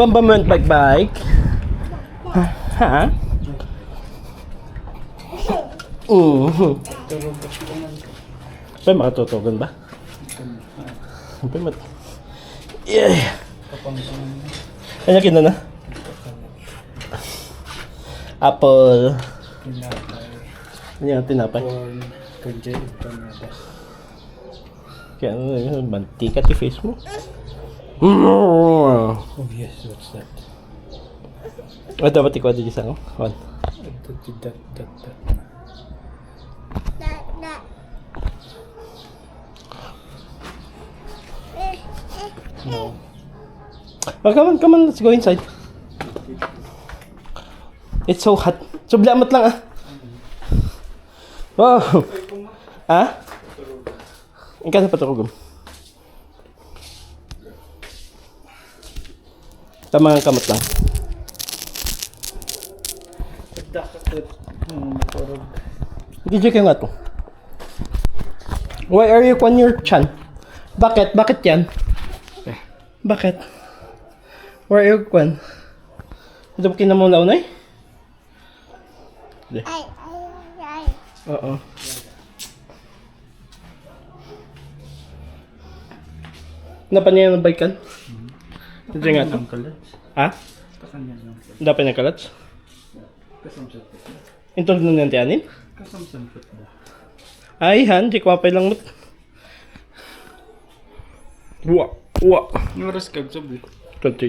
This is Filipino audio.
Bamba mo bike. Ha? Pwede makatutugan ba? Pwede yeah. Kanya kina na? Apple. Ano yung tinapay? Kaya ano yun? Mantika ti face mo? Oh yes, what's that? Dapat ikaw dito sa ako? One. That. No. Oh, come on, let's go inside. It's so hot. Sublamat lang ah. Wow. Ha? Ikaw sa paturugom. Tama ang kamot lang. Hindi kayo nga to. Why are you on your chan? Bakit? Bakit yan? Bakit? Why are you on? Ito ba kinamulaw na eh? Ay. Oo. Napaniyan ng bike kan? Ito nga to. Ha? Dapat niya kalats? Ito na nantiyanin? Ay, han, di ko mapay lang mo. Uwa. Yung oras kag sabi. 12:30.